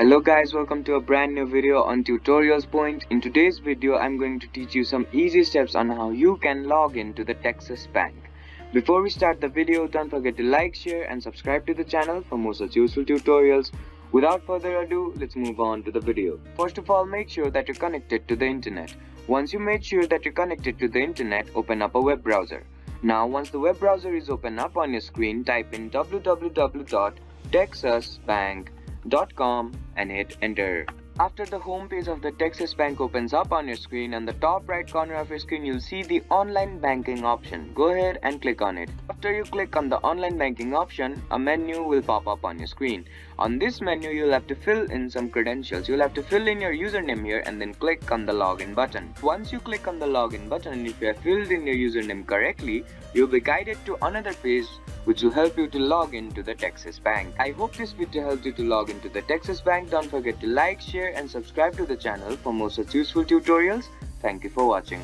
Hello guys, welcome to a brand new video on Tutorials Point. In today's video, I'm going to teach you some easy steps on how you can log into the Texas Bank. Before we start the video, don't forget to like, share and subscribe to the channel for more such useful tutorials. Without further ado, let's move on to the video. First of all, make sure that you're connected to the internet. Once you made sure that you're connected to the internet, open up a web browser. Now, once the web browser is open up on your screen, type in www.texasbank.com and hit enter. After the home page of the Texas Bank opens up on your screen, on the top right corner of your screen you'll see the online banking option. Go ahead and click on it. After you click on the online banking option, a menu will pop up on your screen. On this menu you'll have to fill in some credentials. You'll have to fill in your username here and then click on the login button. Once you click on the login button, and if you have filled in your username correctly, you'll be guided to another page which will help you to log into the Texas Bank. I hope this video helped you to log into the Texas Bank. Don't forget to like, share and subscribe to the channel for more such useful tutorials. Thank you for watching.